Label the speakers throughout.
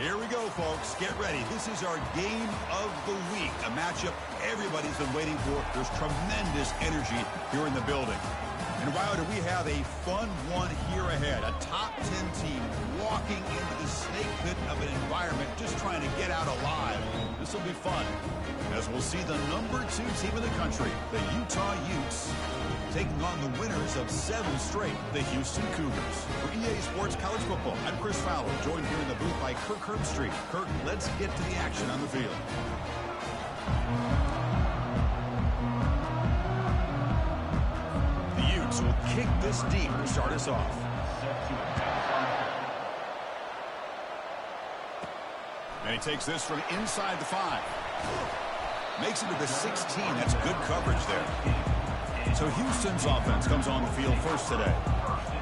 Speaker 1: Here we go, folks. Get ready. This is our game of the week, a matchup everybody's been waiting for. There's tremendous energy here in the building. And wow, do we have a fun one here ahead. A top 10 team walking into the snake pit of an environment just trying to get out alive. This will be fun, as we'll see the #2 team in the country, the Utah Utes, taking on the winners of 7 straight, the Houston Cougars. For EA Sports College Football, I'm Chris Fowler, joined here in the booth by Kirk Herbstreit. Kirk, let's get to the action on the field. The Utes will kick this deep to start us off. And he takes this from inside the 5. Makes it to the 16. That's good coverage there. So Houston's offense comes on the field first today.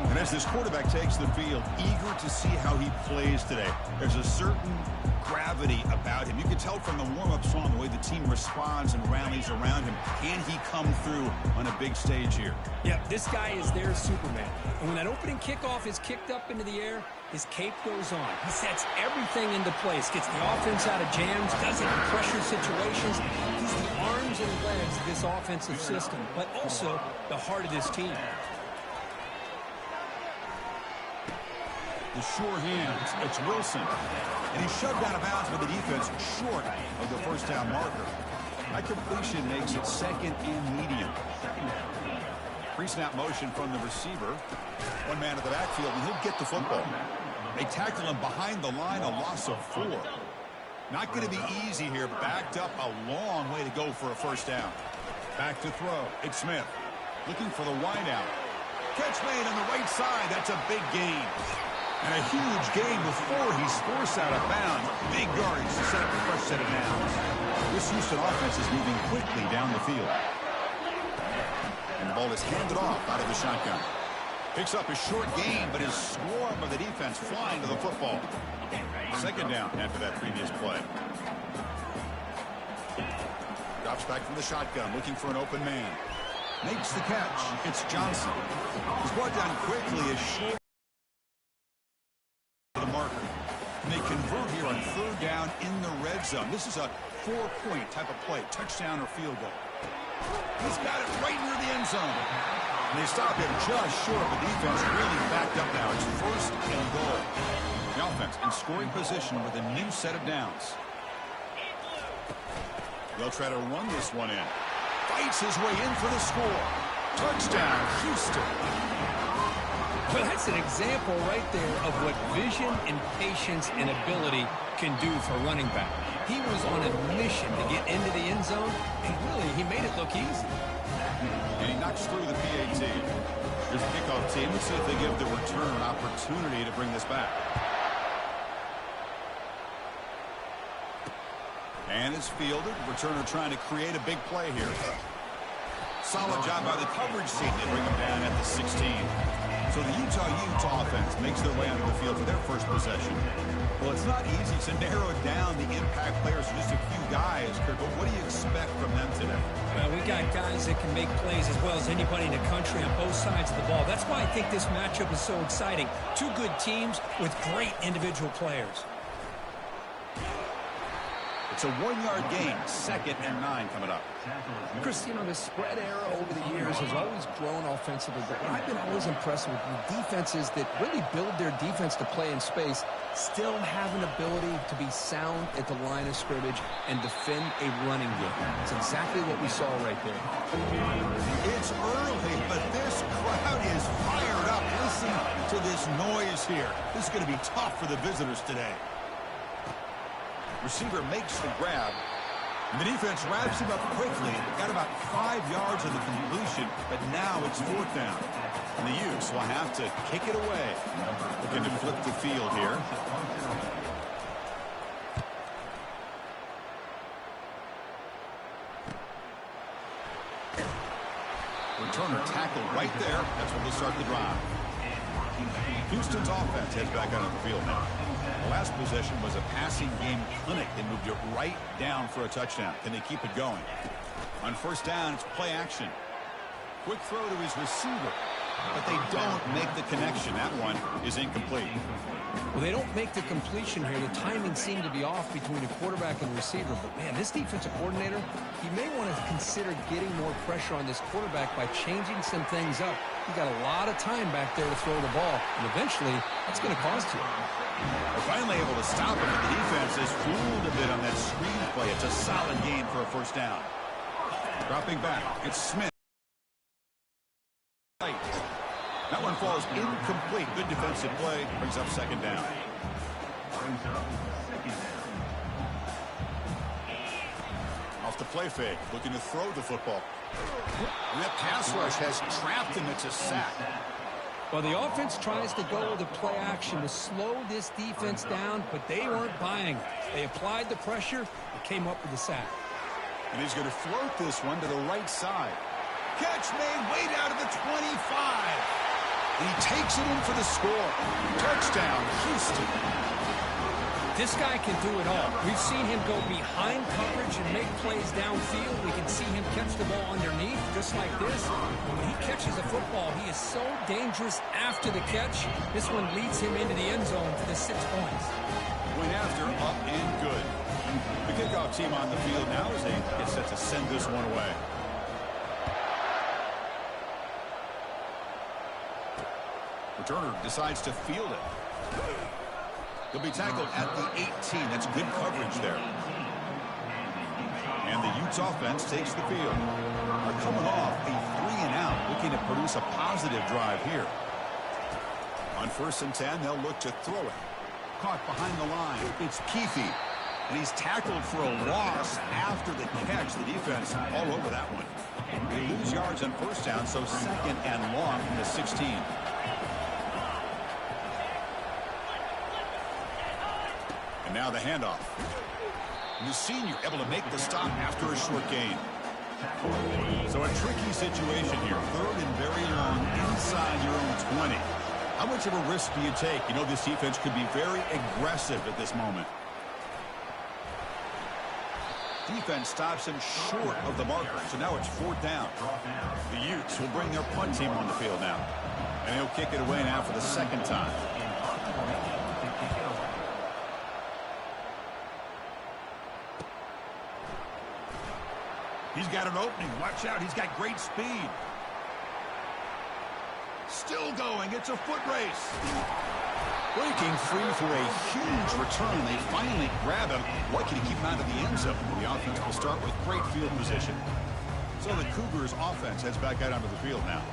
Speaker 1: And as this quarterback takes the field, eager to see how he plays today. There's a certain gravity about him. You can tell from the warm-up song, the way the team responds and rallies around him. Can he come through on a big stage here?
Speaker 2: Yeah, this guy is their Superman. And when that opening kickoff is kicked up into the air, his cape goes on. He sets everything into place, gets the offense out of jams, does it in pressure situations. He's the arms and legs of this offensive system, but also the heart of this team.
Speaker 1: The sure hands, it's Wilson. And he's shoved out of bounds with the defense short of the first down marker. That completion makes it 2nd and medium. Pre-snap motion from the receiver. One man at the backfield, and he'll get the football. They tackle him behind the line, a loss of 4. Not going to be easy here. Backed up a long way to go for a first down. Back to throw. It's Smith. Looking for the wideout. Catch made on the right side. That's a big gain. And a huge gain before he's forced out of bounds. Big yardage to set up a fresh set of downs. This Houston offense is moving quickly down the field. And the ball is handed off out of the shotgun. Picks up a short gain, but his swarm of the defense flying to the football. 2nd down after that previous play. Drops back from the shotgun, looking for an open man. Makes the catch. It's Johnson. He's brought down quickly as short the marker. And they convert here on 3rd down in the red zone. This is a 4-point type of play, touchdown or field goal. He's got it right near the end zone. And they stop him just short. The defense really backed up now. It's 1st and goal. The offense in scoring position with a new set of downs. They'll try to run this one in. Fights his way in for the score. Touchdown, Houston.
Speaker 2: Well, that's an example right there of what vision and patience and ability can do for a running back. He was on a mission to get into the end zone, and really, he made it look easy.
Speaker 1: And he knocks through the PAT. Here's the kickoff team. Let's see if they give the return an opportunity to bring this back. And it's fielded. Returner trying to create a big play here. Solid job by the coverage team. They bring him down at the 16. So the Utah Utes offense makes their way onto the field for their first possession. Well, it's not easy to narrow down the impact players to just a few guys, Kirk, but what do you expect from them today?
Speaker 2: Well, we got guys that can make plays as well as anybody in the country on both sides of the ball. That's why I think this matchup is so exciting. 2 good teams with great individual players.
Speaker 1: It's a 1-yard gain, 2nd and 9 coming up.
Speaker 3: Chris, you know, the spread era over the years has always grown offensively, but what I've been always impressed with the defenses that really build their defense to play in space still have an ability to be sound at the line of scrimmage and defend a running game. That's exactly what we saw right there.
Speaker 1: It's early, but this crowd is fired up. Listen to this noise here. This is going to be tough for the visitors today. Receiver makes the grab. And the defense wraps him up quickly. Got about 5 yards of the completion, but now it's 4th down. And the Utes will have to kick it away. Looking to flip the field here. Returner tackled right there. That's where they'll start the drive. Houston's offense heads back out on the field now. The last possession was a passing game clinic. They moved it right down for a touchdown. Can they keep it going? On 1st down, it's play action. Quick throw to his receiver. but they don't make the connection. That one is incomplete.
Speaker 2: Well, they don't make the completion here. The timing seemed to be off between the quarterback and the receiver. But, man, this defensive coordinator, he may want to consider getting more pressure on this quarterback by changing some things up. He got a lot of time back there to throw the ball, and eventually that's going to cost you.
Speaker 1: They're finally able to stop him, but the defense is fooled a bit on that screen play. It's a solid gain for a first down. Dropping back, it's Smith. That one falls incomplete. Good defensive play. Brings up second down. Off the play fake. Looking to throw the football. And that pass rush has trapped him. It's a sack.
Speaker 2: Well, the offense tries to go with the play action to slow this defense down, but they weren't buying it. They applied the pressure and came up with the sack.
Speaker 1: And he's going to float this one to the right side. Catch made way down to the 25. And he takes it in for the score. Touchdown, Houston.
Speaker 2: This guy can do it all. We've seen him go behind coverage and make plays downfield. We can see him catch the ball underneath, just like this. And when he catches the football, he is so dangerous after the catch. This one leads him into the end zone for the 6 points.
Speaker 1: Went after, up and good. The kickoff team on the field now as they get set to send this one away. Returner decides to field it. He'll be tackled at the 18. That's good coverage there. And the Utes offense takes the field. They're coming off a 3-and-out, looking to produce a positive drive here. On 1st and 10, they'll look to throw it. Caught behind the line. It's Keefe. And he's tackled for a loss after the catch. The defense all over that one. They lose yards on 1st down, so 2nd and long from the 16. And now the handoff. And the senior able to make the stop after a short gain. So a tricky situation here. 3rd and very long inside your own 20. How much of a risk do you take? You know this defense could be very aggressive at this moment. Defense stops him short of the marker. So now it's 4th down. The Utes will bring their punt team on the field now. And he'll kick it away now for the 2nd time. He's got an opening. Watch out. He's got great speed. Still going. It's a foot race. Breaking free for a huge return. They finally grab him. Lucky to keep him out of the end zone. The offense will start with great field position. So the Cougars offense heads back out onto the field now.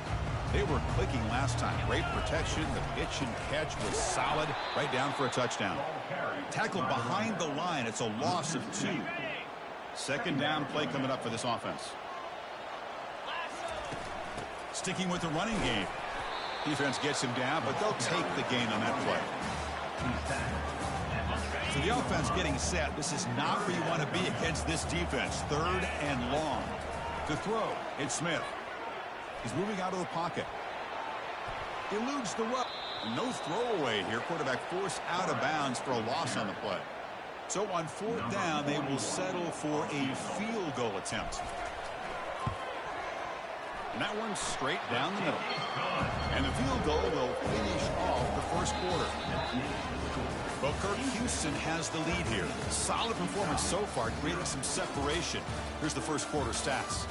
Speaker 1: They were clicking last time. Great protection. The pitch and catch was solid. Right down for a touchdown. Tackled behind the line. It's a loss of 2. 2nd down play coming up for this offense. Sticking with the running game. Defense gets him down, but they'll take the gain on that play. So the offense getting set. This is not where you want to be against this defense. 3rd and long. To throw, it's Smith. He's moving out of the pocket. Eludes the run. No throwaway here. Quarterback forced out of bounds for a loss on the play. So on 4th down, they will settle for a field goal attempt. And that one's straight down the middle. And the field goal will finish off the 1st quarter. Well, Kirk, Houston has the lead here. Solid performance so far, creating some separation. Here's the 1st quarter stats.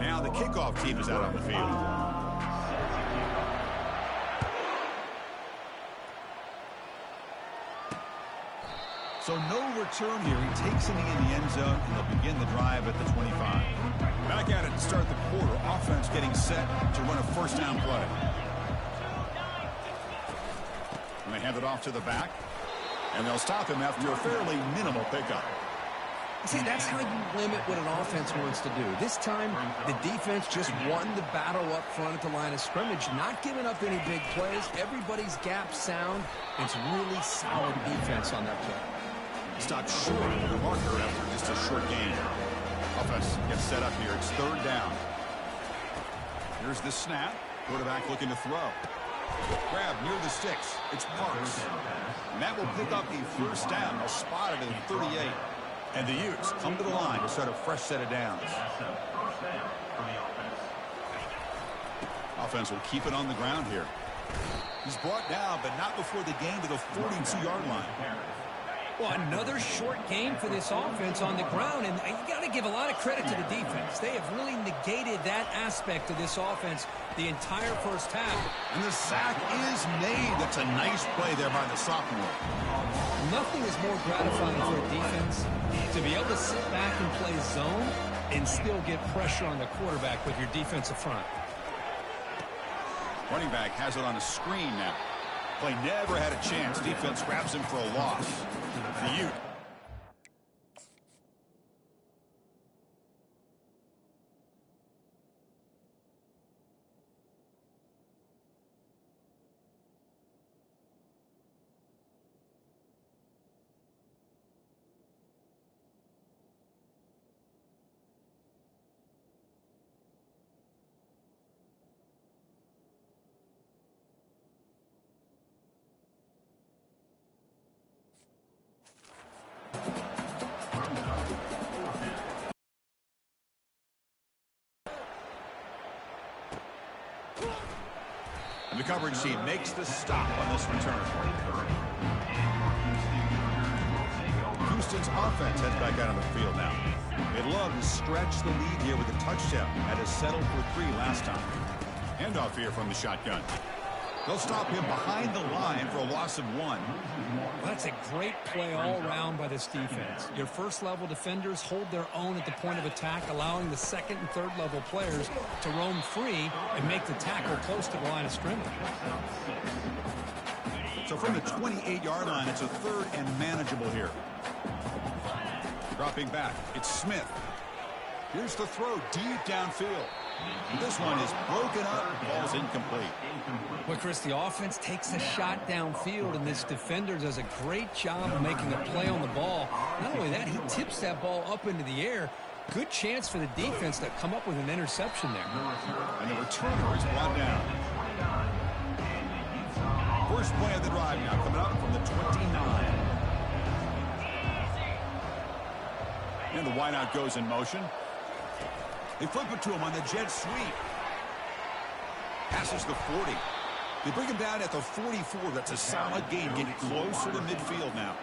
Speaker 1: Now the kickoff team is out on the field. So no return here. He takes it in the end zone, and they'll begin the drive at the 25. Back at it to start the quarter. Offense getting set to run a 1st down play. And they hand it off to the back. And they'll stop him after a fairly minimal pickup.
Speaker 3: See, that's how you limit what an offense wants to do. This time, the defense just won the battle up front at the line of scrimmage, not giving up any big plays. Everybody's gap sound. It's really solid defense on that play.
Speaker 1: Stopped short of the marker after just a short gain. Offense gets set up here. It's 3rd down. Here's the snap. Quarterback looking to throw. Grab near the sticks. It's Parks. And that will pick up a first down. They'll spot it at 38. And the Utes come to the line to start a fresh set of downs. Offense will keep it on the ground here. He's brought down, but not before the gain to the 42-yard line.
Speaker 2: Well, another short game for this offense on the ground, and you got to give a lot of credit to the defense. They have really negated that aspect of this offense the entire first half.
Speaker 1: And the sack is made. That's a nice play there by the sophomore.
Speaker 2: Nothing is more gratifying for a defense to be able to sit back and play zone and still get pressure on the quarterback with your defensive front.
Speaker 1: Running back has it on a screen now. Play never had a chance. Defense grabs him for a loss. The Ute. And the coverage team makes the stop on this return. Houston's offense heads back out on the field now. They'd love to stretch the lead here with a touchdown. Had to settle for 3 last time. Handoff here from the shotgun. They'll stop him behind the line for a loss of 1.
Speaker 2: Well, that's a great play all around by this defense. Your first-level defenders hold their own at the point of attack, allowing the second and third-level players to roam free and make the tackle close to the line of scrimmage.
Speaker 1: So from the 28-yard line, it's a 3rd and manageable here. Dropping back, it's Smith. Here's the throw deep downfield. This one is broken up. Ball's incomplete.
Speaker 2: Well, Chris, the offense takes a shot downfield, and this defender does a great job of making a play on the ball. Not only that, he tips that ball up into the air. Good chance for the defense to come up with an interception there.
Speaker 1: And the returner is brought down. First play of the drive now coming up from the 29. And the wideout goes in motion. They flip it to him on the jet sweep. Passes the 40. They bring him down at the 44. That's a solid gain. Getting closer to midfield now.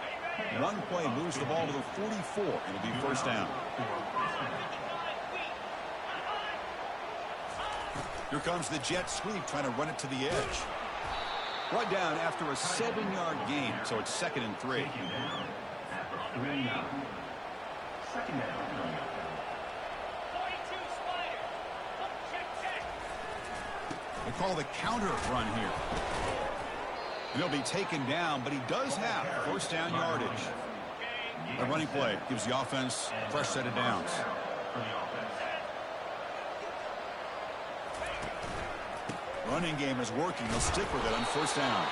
Speaker 1: One play moves the ball to the 44. It'll be first down. Here comes the jet sweep trying to run it to the edge. Brought down after a 7-yard gain, so it's 2nd and 3. They call the counter run here. And he'll be taken down, but he does have first down yardage. A running play gives the offense a fresh set of downs. Running game is working. They'll stick with it on first down.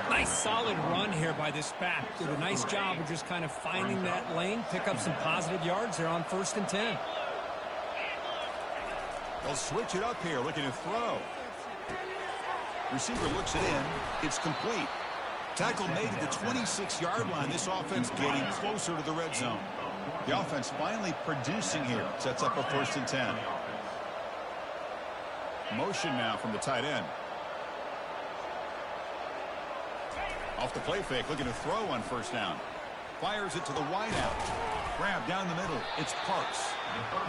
Speaker 2: Nice solid run here by this back. Did a nice job of just kind of finding that lane, pick up some positive yards there on 1st and 10.
Speaker 1: They'll switch it up here, looking to throw. Receiver looks it in. It's complete. Tackle made at the 26-yard line. This offense getting closer to the red zone. The offense finally producing here. Sets up a 1st and 10. Motion now from the tight end. Off the play fake, looking to throw on first down. Fires it to the wideout. Grab down the middle. It's Parks.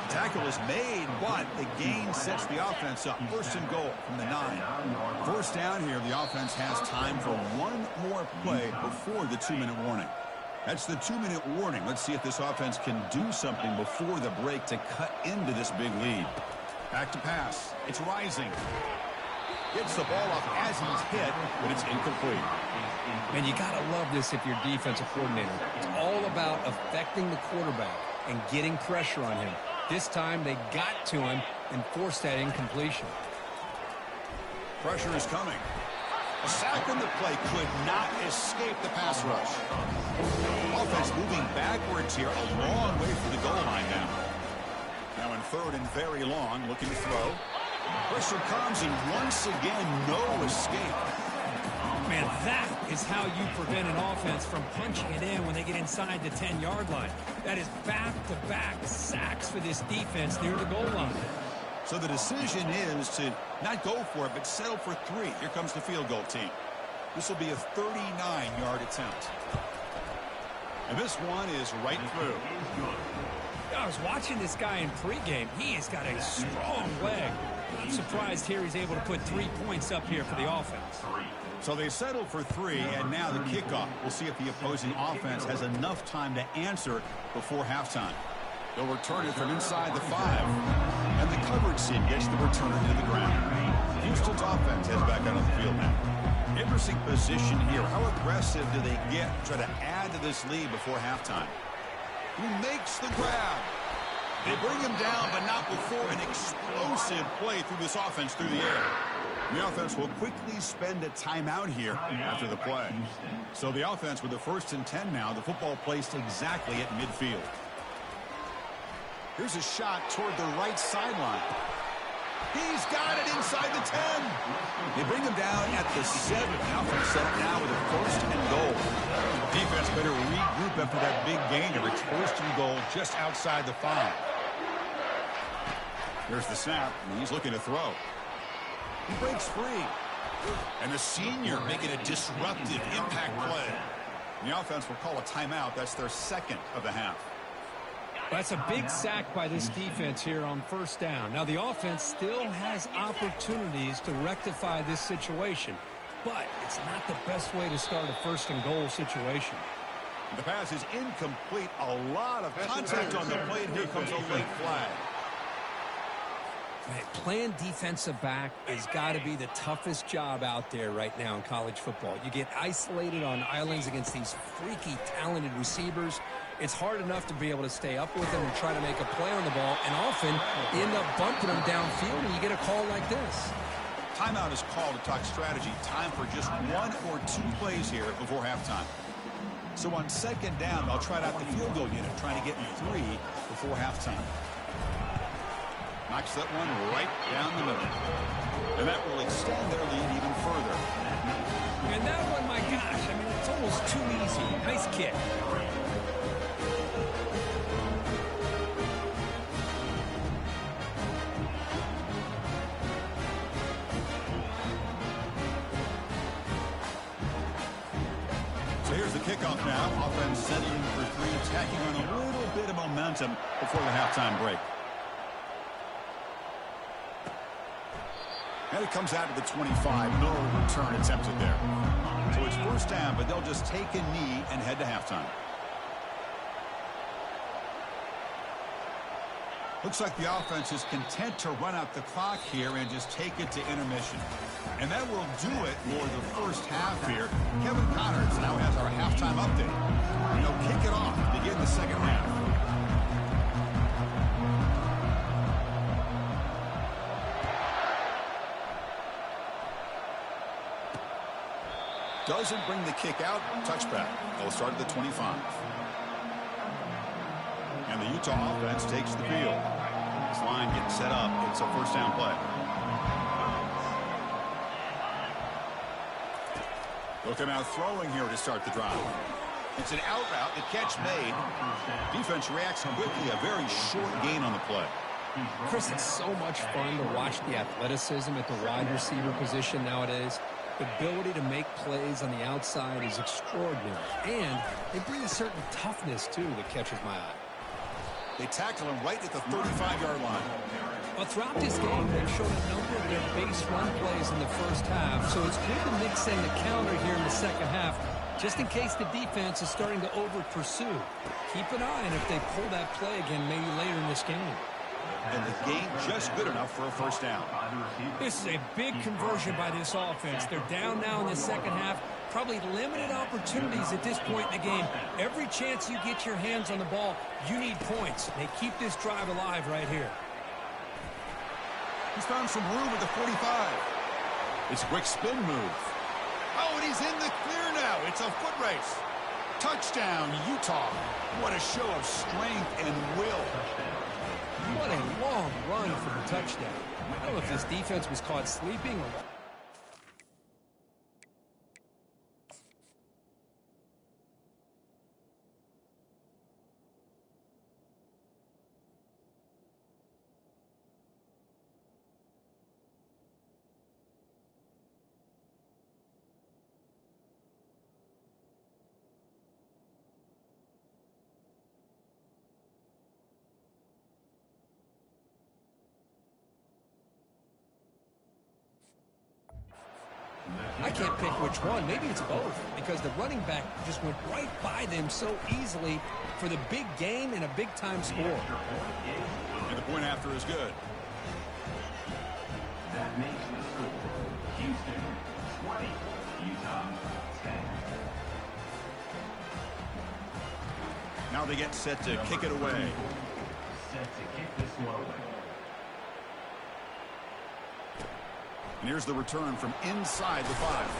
Speaker 1: Tackle is made, but the gain sets the offense up. 1st and goal from the 9. First down here, the offense has time for one more play before the 2-minute warning. That's the 2-minute warning. Let's see if this offense can do something before the break to cut into this big lead. Back to pass. It's Rising. Gets the ball off as he's hit, but it's incomplete.
Speaker 2: And you got to love this if you're defensive coordinator. It's all about affecting the quarterback and getting pressure on him. This time they got to him and forced that incompletion.
Speaker 1: Pressure is coming. A sack on the play could not escape the pass rush. Offense moving backwards here, a long way from the goal line now. Now in 3rd and very long, looking to throw. Pressure comes, and once again, no escape.
Speaker 2: Man, that is how you prevent an offense from punching it in when they get inside the 10-yard line. That is back-to-back sacks for this defense near the goal line.
Speaker 1: So the decision is to not go for it, but settle for 3. Here comes the field goal team. This will be a 39-yard attempt. And this one is right through.
Speaker 2: I was watching this guy in pregame. He has got a strong leg. I'm surprised here he's able to put 3 points up here for the offense.
Speaker 1: So they settle for 3, and now the kickoff. We'll see if the opposing offense has enough time to answer before halftime. They'll return it from inside the 5. And the coverage team gets the returner to the ground. Houston's offense heads back out on the field now. Interesting position here. How aggressive do they get to try to add to this lead before halftime? Who makes the grab? They bring him down, but not before an explosive play through this offense through the air. The offense will quickly spend a timeout here after the play. So the offense with the 1st and 10 now, the football placed exactly at midfield. Here's a shot toward the right sideline. He's got it inside the 10. They bring him down at the 7. The offense set up now with a 1st and goal. Defense better regroup after that big gainer. It's 1st and goal just outside the 5. Here's the snap, and he's looking to throw. He breaks free. And the senior making a disruptive impact play. The offense will call a timeout. That's their 2nd of the half.
Speaker 2: That's a big sack by this defense here on 1st down. Now, the offense still has opportunities to rectify this situation, but it's not the best way to start a 1st and goal situation.
Speaker 1: The pass is incomplete. A lot of contact on the plate. Here comes a late flag.
Speaker 2: Man, playing defensive back has got to be the toughest job out there right now in college football. You get isolated on islands against these freaky, talented receivers. It's hard enough to be able to stay up with them and try to make a play on the ball, and often you end up bumping them downfield, and you get a call like this.
Speaker 1: Timeout is called to talk strategy. Time for just 1 or 2 plays here before halftime. So on 2nd down, they'll try out the field goal unit, trying to get 3 before halftime. Knocks that one right down the middle. And that will extend their lead even further.
Speaker 2: And that one, my gosh, I mean, it's almost too easy. Nice kick.
Speaker 1: So here's the kickoff now. Offense settling for 3, tacking on a little bit of momentum before the halftime break. And it comes out to the 25. No return attempted there. So it's 1st down, but they'll just take a knee and head to halftime. Looks like the offense is content to run out the clock here and just take it to intermission. And that will do it for the 1st half here. Kevin Connors now has our halftime update. And he'll kick it off to begin the 2nd half. Doesn't bring the kick out. Touchback. They'll start at the 25. And the Utah offense takes the field. This line gets set up. It's a 1st down play. They'll come out throwing here to start the drive. It's an out route. The catch made. Defense reacts quickly. A very short gain on the play.
Speaker 2: Chris, it's so much fun to watch the athleticism at the wide receiver position nowadays. The ability to make plays on the outside is extraordinary. And they bring a certain toughness, too, that catches my eye.
Speaker 1: They tackle him right at the 35-yard line.
Speaker 2: Well, throughout this game, they've shown a number of their base run plays in the 1st half, so it's good to mix in the counter here in the 2nd half, just in case the defense is starting to over-pursue. Keep an eye on if they pull that play again maybe later in this game.
Speaker 1: And the game just good enough for a 1st down.
Speaker 2: This is a big conversion by this offense. They're down now in the 2nd half. Probably limited opportunities at this point in the game. Every chance you get your hands on the ball, you need points. They keep this drive alive right here.
Speaker 1: He's found some room at the 45. It's a quick spin move. Oh, and he's in the clear now. It's a foot race. Touchdown, Utah. What a show of strength and will.
Speaker 2: What a long run for the touchdown. I don't know if this defense was caught sleeping or... I can't pick which one. Maybe it's both, because the running back just went right by them so easily for the big gain and a big-time score.
Speaker 1: And the point after is good.
Speaker 4: That makes the score Houston 20, Utah 10.
Speaker 1: Now they get set to kick it away.
Speaker 4: Set to kick this one away.
Speaker 1: And here's the return from inside the 5.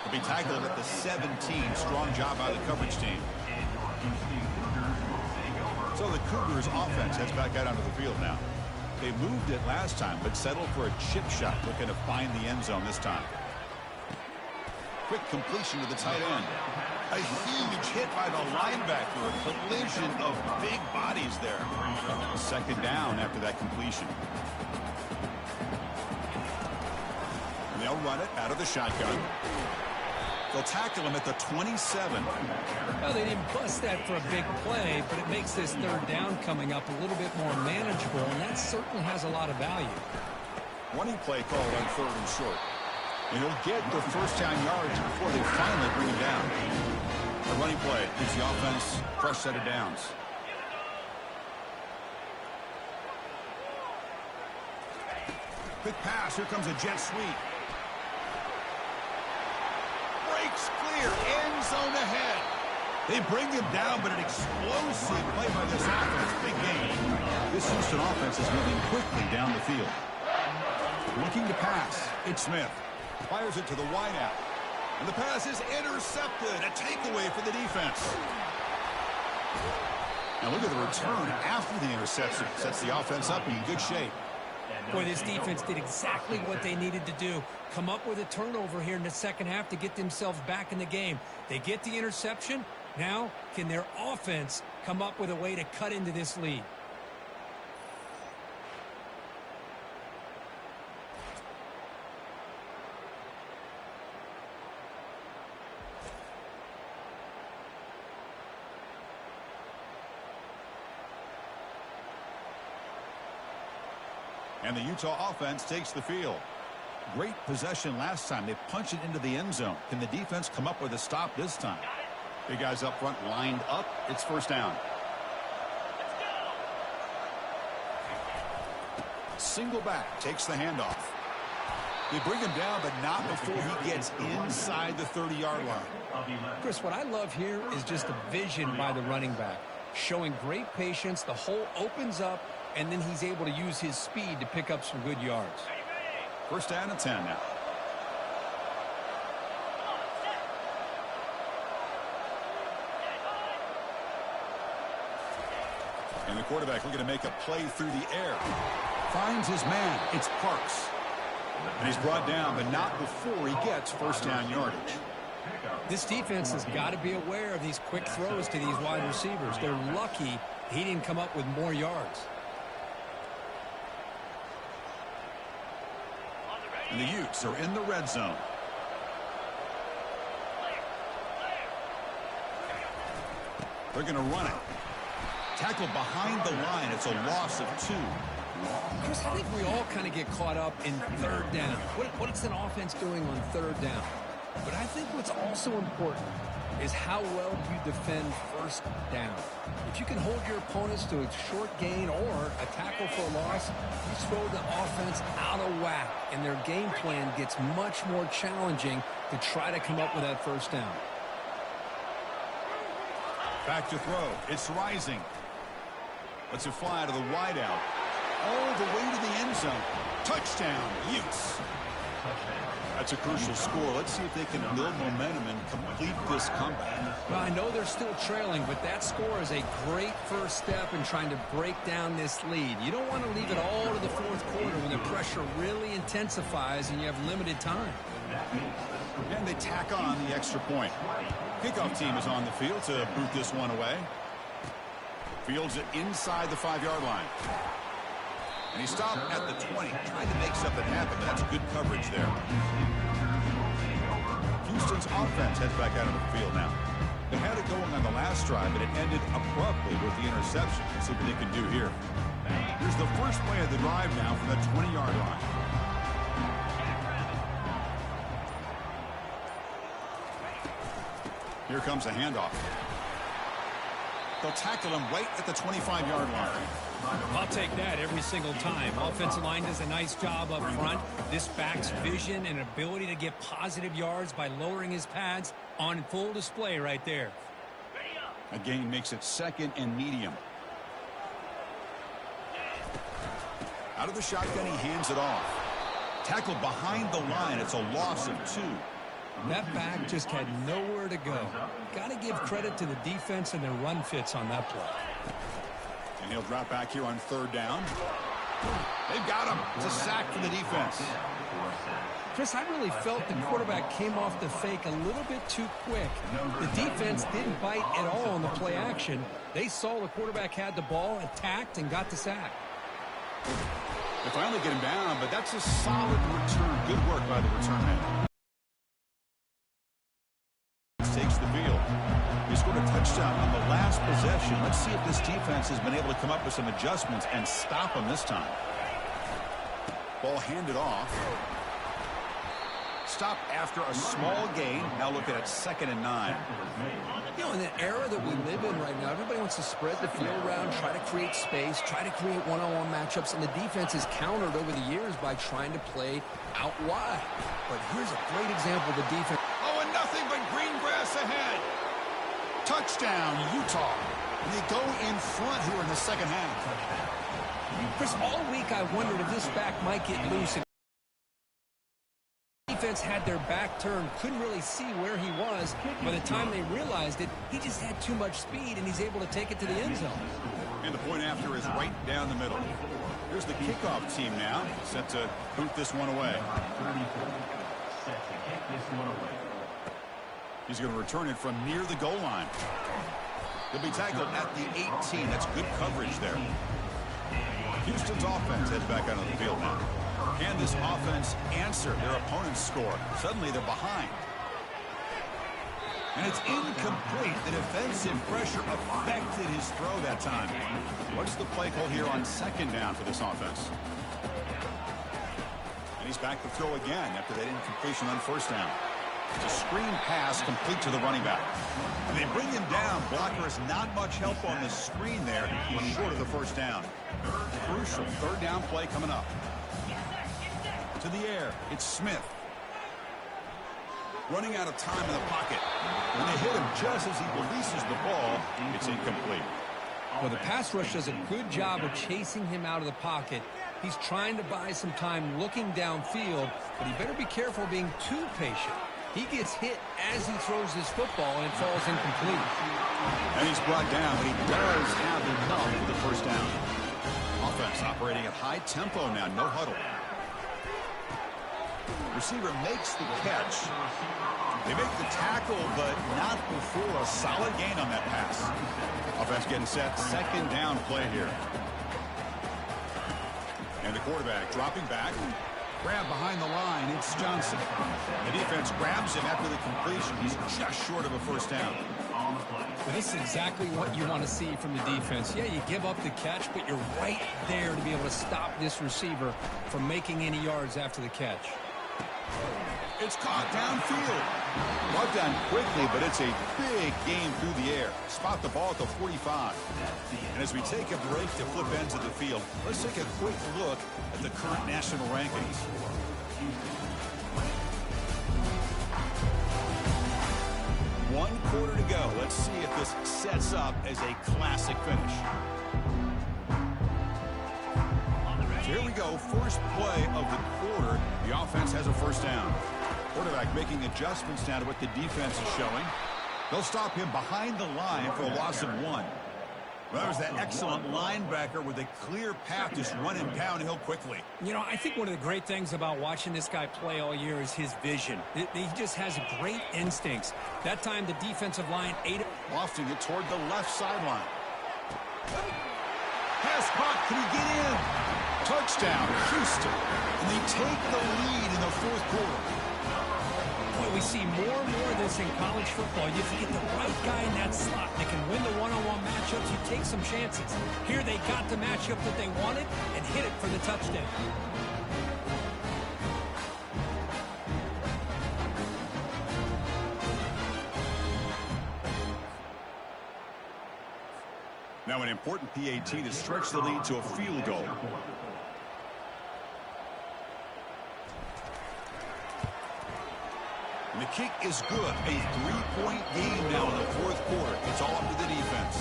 Speaker 1: They'll be tackled at the 17. Strong job by the coverage team. So the Cougars offense heads back out onto the field now. They moved it last time, but settled for a chip shot, looking to find the end zone this time. Quick completion to the tight end. A huge hit by the linebacker. A collision of big bodies there. Second down after that completion. And they'll run it out of the shotgun. They'll tackle him at the 27.
Speaker 2: Well, they didn't bust that for a big play, but it makes this third down coming up a little bit more manageable, and that certainly has a lot of value.
Speaker 1: Running play called on 3rd and short. And he'll get the first down yards before they finally bring him down. The running play gives the offense a fresh set of downs. Quick pass. Here comes a jet sweep. Breaks clear. End zone ahead. They bring him down, but an explosive play by this offense. Big game. This Houston offense is moving quickly down the field. Looking to pass. It's Smith. Fires it to the wideout. And the pass is intercepted. A takeaway for the defense. Now look at the return after the interception. Sets the offense up in good shape.
Speaker 2: Boy, this defense did exactly what they needed to do. Come up with a turnover here in the second half to get themselves back in the game. They get the interception. Now, can their offense come up with a way to cut into this lead?
Speaker 1: And the Utah offense takes the field. Great possession last time. They punch it into the end zone. Can the defense come up with a stop this time? Big guys up front lined up. It's first down. Single back takes the handoff. They bring him down, but not before he gets inside the 30-yard line.
Speaker 2: Chris, what I love here is just the vision by the running back. Showing great patience. The hole opens up, and then he's able to use his speed to pick up some good yards.
Speaker 1: First down and 10 now. And the quarterback looking to make a play through the air. Finds his man. It's Parks. And he's brought down, but not before he gets first down yardage.
Speaker 2: This defense has got to be aware of these quick throws to these wide receivers. They're lucky he didn't come up with more yards.
Speaker 1: And the Utes are in the red zone. They're going to run it. Tackled behind the line. It's a loss of 2.
Speaker 2: Chris, I think we all kind of get caught up in third down. What is an offense doing on third down? But I think what's also important is how well you defend first down. If you can hold your opponents to a short gain or a tackle for a loss, you throw the offense out of whack, and their game plan gets much more challenging to try to come up with that first down.
Speaker 1: Back to throw. It's Rising. Lets it fly to the wideout. All the way to the end zone. Touchdown, Utes. That's a crucial score. Let's see if they can build momentum and complete this comeback.
Speaker 2: Well, I know they're still trailing, but that score is a great first step in trying to break down this lead. You don't want to leave it all to the fourth quarter when the pressure really intensifies and you have limited time.
Speaker 1: And they tack on the extra point. Kickoff team is on the field to boot this one away. Fields it inside the 5-yard line. And he stopped at the 20, trying to make something happen. That's good coverage there. Houston's offense heads back out of the field now. They had it going on the last drive, but it ended abruptly with the interception. Let's see what they can do here. Here's the first play of the drive now from the 20-yard line. Here comes a handoff. They'll tackle him right at the 25-yard line.
Speaker 2: I'll take that every single time. Offensive line does a nice job up front. This back's vision and ability to get positive yards by lowering his pads on full display right there.
Speaker 1: A gain makes it 2nd and medium. Out of the shotgun, he hands it off. Tackled behind the line. It's a loss of 2.
Speaker 2: That back just had nowhere to go. Got to give credit to the defense and their run fits on that play.
Speaker 1: And he'll drop back here on 3rd down. They've got him. It's a sack for the defense.
Speaker 2: Chris, I really felt the quarterback came off the fake a little bit too quick. The defense didn't bite at all on the play action. They saw the quarterback had the ball, attacked, and got the sack.
Speaker 1: They finally get him down, but that's a solid return. Good work by the return man. Takes the field. He scored a touchdown on the last possession. Let's see if this defense has been able to come up with some adjustments and stop him this time. Ball handed off. Stop after a small gain. Now looking at 2nd and 9.
Speaker 3: You know, in the era that we live in right now, everybody wants to spread the field around, try to create space, try to create one-on-one matchups, and the defense is countered over the years by trying to play out wide. But here's a great example of the defense.
Speaker 1: Oh, and nothing but green grass ahead. Touchdown, Utah. And they go in front here in the second half.
Speaker 2: Chris, all week I wondered if this back might get loose. Defense had their back turned, couldn't really see where he was. By the time they realized it, he just had too much speed, and he's able to take it to the end zone.
Speaker 1: And the point after is right down the middle. Here's the kickoff team now, set to boot this one away. He's going to return it from near the goal line. He'll be tackled at the 18. That's good coverage there. Houston's offense heads back out on the field now. Can this offense answer their opponent's score? Suddenly they're behind. And it's incomplete. The defensive pressure affected his throw that time. What's the play call here on 2nd down for this offense? And he's back to throw again after that incompletion on 1st down. It's a screen pass complete to the running back. And they bring him down. Blocker has not much help on the screen there, but short of the 1st down. Crucial 3rd down play coming up. To the air, it's Smith. Running out of time in the pocket. When they hit him just as he releases the ball, it's incomplete.
Speaker 2: Well, the pass rush does a good job of chasing him out of the pocket. He's trying to buy some time looking downfield, but he better be careful being too patient. He gets hit as he throws his football, and it falls incomplete.
Speaker 1: And he's brought down, but he does have enough for the 1st down. Offense operating at high tempo now, no huddle. Receiver makes the catch. They make the tackle, but not before a solid gain on that pass. Offense getting set. 2nd down play here. And the quarterback dropping back. Grab behind the line. It's Johnson. The defense grabs him after the completion. He's just short of a 1st down.
Speaker 2: But this is exactly what you want to see from the defense. Yeah, you give up the catch, but you're right there to be able to stop this receiver from making any yards after the catch.
Speaker 1: It's caught downfield. Brought down quickly, but it's a big game through the air. Spot the ball at the 45. And as we take a break to flip ends of the field, let's take a quick look at the current national rankings. One quarter to go. Let's see if this sets up as a classic finish. So here we go. First play of the quarter. The offense has a 1st down. Quarterback making adjustments now to what the defense is showing. They'll stop him behind the line for a loss of 1. Well, there's that excellent linebacker with a clear path just running downhill quickly.
Speaker 2: You know, I think one of the great things about watching this guy play all year is his vision. He just has great instincts. That time the defensive line ate it.
Speaker 1: Lofting it toward the left sideline. Pass caught. Can he get in? Touchdown, Houston. And they take the lead in the fourth quarter.
Speaker 2: Boy, we see more and more of this in college football. You get the right guy in that slot that can win the one-on-one matchups. You take some chances. Here they got the matchup that they wanted and hit it for the touchdown.
Speaker 1: Now an important PAT to stretch the lead to a field goal. And the kick is good. A 3-point game now in the fourth quarter. It's all up to the defense.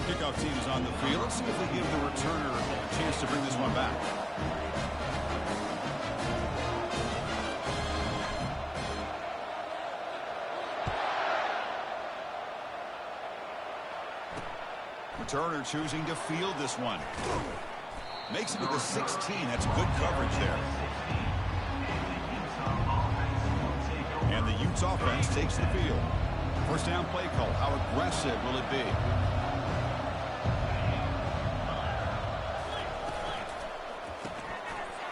Speaker 1: Kickoff team is on the field. Let's see if they give the returner a chance to bring this one back. Returner choosing to field this one. Makes it to the 16. That's good coverage there. And the Utes offense takes the field. First down play call. How aggressive will it be?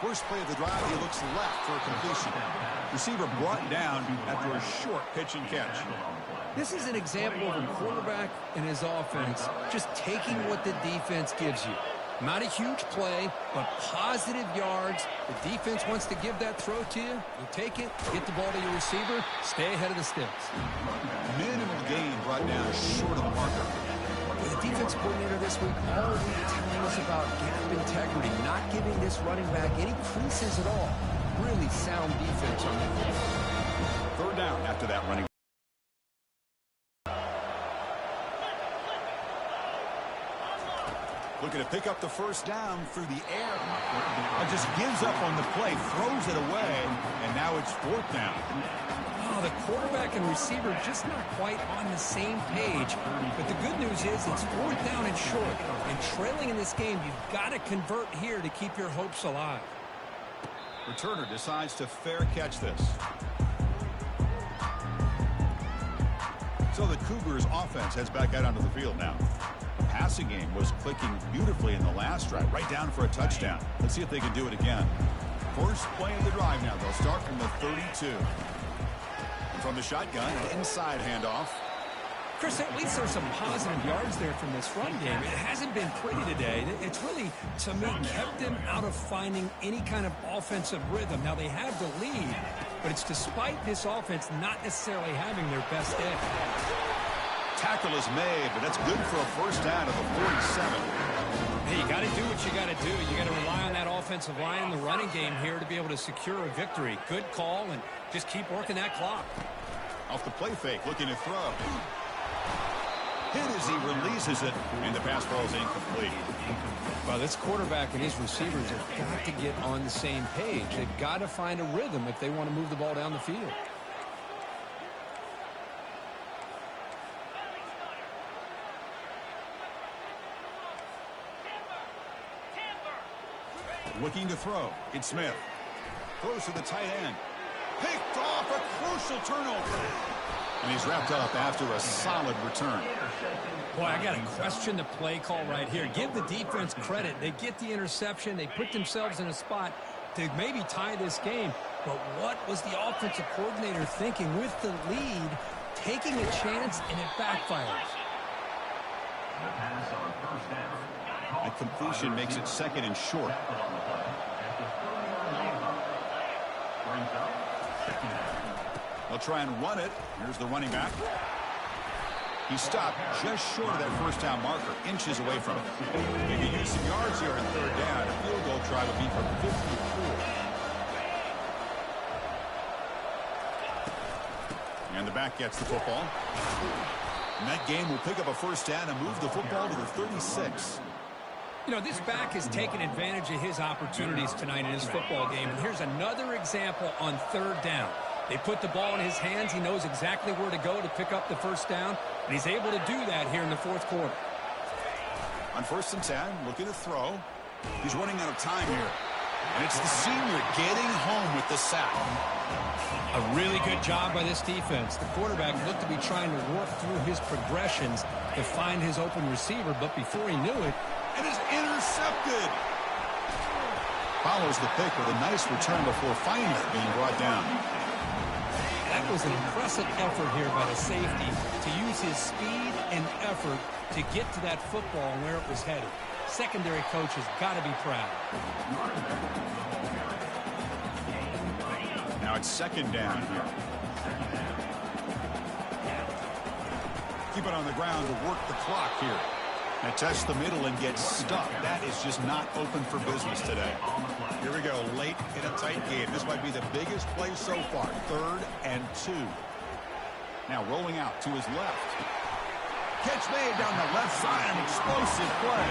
Speaker 1: First play of the drive, he looks left for a completion. Receiver brought down after a short pitch and catch.
Speaker 3: This is an example of a quarterback and his offense just taking what the defense gives you. Not a huge play, but positive yards. The defense wants to give that throw to you. You take it, get the ball to your receiver, stay ahead of the sticks.
Speaker 1: Minimal gain brought down short of the marker.
Speaker 3: The defense coordinator this week all week telling us about gap integrity, not giving this running back any creases at all. Really sound defense on that.
Speaker 1: Third down after that running. Looking to pick up the first down through the air. Just gives up on the play, throws it away, and now it's fourth down.
Speaker 2: Oh, the quarterback and receiver just not quite on the same page. But the good news is it's fourth down and short. And trailing in this game, you've got to convert here to keep your hopes alive.
Speaker 1: Returner decides to fair catch this. So the Cougars offense heads back out onto the field now. Passing game was clicking beautifully in the last drive, right down for a touchdown. Let's see if they can do it again. First play of the drive now. They'll start from the 32. From the shotgun, an inside handoff.
Speaker 2: Chris, at least there's some positive yards there from this run game. It hasn't been pretty today. It's really, to me, kept them out of finding any kind of offensive rhythm. Now, they have the lead, but it's despite this offense not necessarily having their best day.
Speaker 1: Tackle is made, but that's good for a first down at the 47.
Speaker 2: Hey, you got to do what you got to do. You got to rely on that offensive line in the running game here to be able to secure a victory. Good call, and just keep working that clock.
Speaker 1: Off the play fake, looking to throw. Hit as he releases it, and the pass ball is incomplete.
Speaker 3: Well, this quarterback and his receivers have got to get on the same page. They've got to find a rhythm if they want to move the ball down the field.
Speaker 1: Looking to throw. It's Smith. Throws to the tight end. Picked off, a crucial turnover. And he's wrapped up after a solid return.
Speaker 2: Boy, I got to question the play call right here. Give the defense credit. They get the interception. They put themselves in a spot to maybe tie this game. But what was the offensive coordinator thinking with the lead, taking a chance, and it backfires?
Speaker 1: A completion makes it second and short. They'll try and run it. Here's the running back. He stopped just short of that first down marker, inches away from it. They can use some yards here in third down. A field goal try would be from 54. And the back gets the football. And that game will pick up a first down and move the football to the 36.
Speaker 2: You know, this back has taken advantage of his opportunities tonight in his football game. And here's another example on third down. They put the ball in his hands. He knows exactly where to go to pick up the first down. And he's able to do that here in the fourth quarter.
Speaker 1: On 1st and 10, looking to throw. He's running out of time here. And it's the senior getting home with the sack.
Speaker 2: A really good job by this defense. The quarterback looked to be trying to work through his progressions to find his open receiver, but before he knew it,
Speaker 1: it is intercepted. Follows the pick with a nice return before finally being brought down.
Speaker 2: That was an impressive effort here by the safety to use his speed and effort to get to that football and where it was headed. Secondary coach has got to be proud.
Speaker 1: Now it's 2nd down here. Keep it on the ground to work the clock here. Now test the middle and get stuck. That is just not open for business today. Here we go, late in a tight game. This might be the biggest play so far. 3rd and 2. Now rolling out to his left. Catch made down the left side. An explosive play.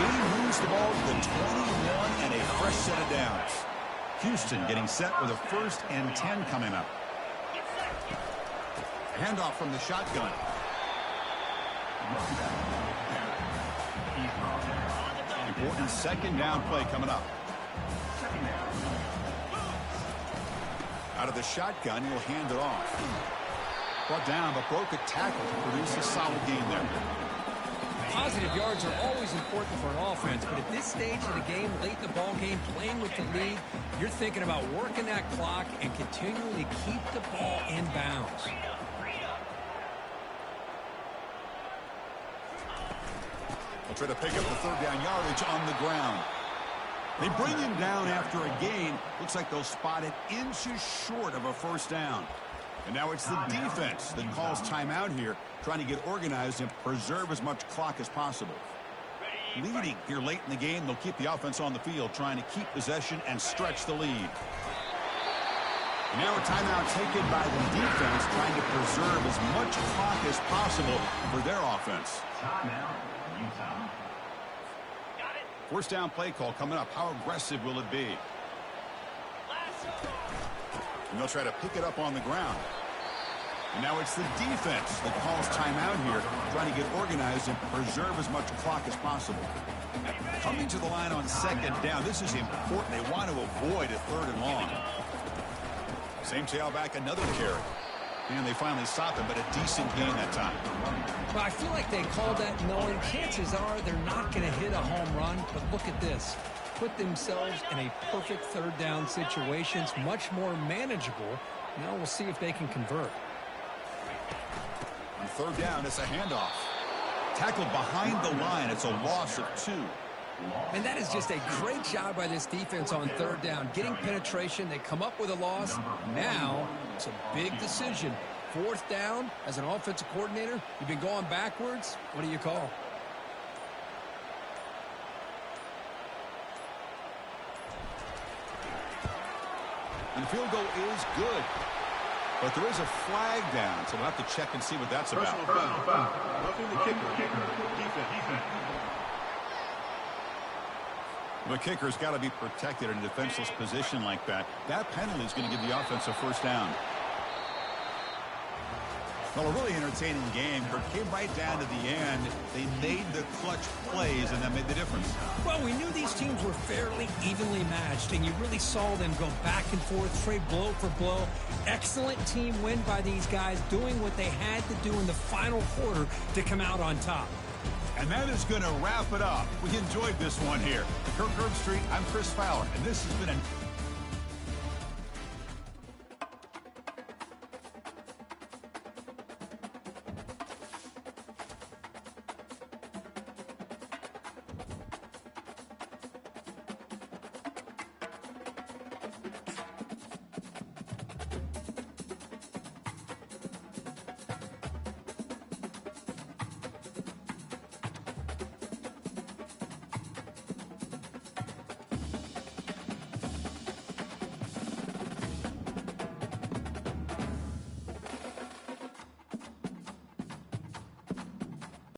Speaker 1: He moves the ball to the 21 and a fresh set of downs. Houston getting set with a 1st and 10 coming up. Handoff from the shotgun. Important 2nd down play coming up. Out of the shotgun, he'll hand it off. Brought down, but broke a tackle to produce a solid gain there.
Speaker 2: Positive yards are always important for an offense, but at this stage of the game, late in the ball game, playing with the lead, you're thinking about working that clock and continuing to keep the ball in bounds.
Speaker 1: They'll try to pick up the 3rd down yardage on the ground. They bring him down after a gain. Looks like they'll spot it inches short of a 1st down. And now it's the defense that calls timeout here, trying to get organized and preserve as much clock as possible. Leading here late in the game, they'll keep the offense on the field, trying to keep possession and stretch the lead. And now a timeout taken by the defense, trying to preserve as much clock as possible for their offense.
Speaker 4: Timeout, Utah.
Speaker 1: 1st down play call coming up. How aggressive will it be? And they'll try to pick it up on the ground. And now it's the defense that calls timeout here, trying to get organized and preserve as much clock as possible. Coming to the line on 2nd down. This is important. They want to avoid a 3rd and long. Same tailback, another carry. And they finally stop him, but a decent gain that time.
Speaker 2: Well, I feel like they called that knowing chances are they're not going to hit a home run, but look at this. Put themselves in a perfect 3rd down situation. It's much more manageable. Now we'll see if they can convert.
Speaker 1: On 3rd down, it's a handoff. Tackled behind the line. It's a loss of 2.
Speaker 2: And that is just a great job by this defense on 3rd down. Getting penetration, they come up with a loss. Now it's a big decision. 4th down, as an offensive coordinator, you've been going backwards. What do you call?
Speaker 1: And the field goal is good. But there is a flag down, so we'll have to check and see what that's about.
Speaker 5: Personal foul. Roughing the kicker. Defense.
Speaker 1: The kicker's got to be protected in a defenseless position like that. That penalty is going to give the offense a 1st down. Well, a really entertaining game, but it came right down to the end. They made the clutch plays, and that made the difference.
Speaker 2: Well, we knew these teams were fairly evenly matched, and you really saw them go back and forth, trade blow for blow. Excellent team win by these guys, doing what they had to do in the final quarter to come out on top.
Speaker 1: And that is going to wrap it up. We enjoyed this one here. Kirk Herbstreit, I'm Chris Fowler, and this has been an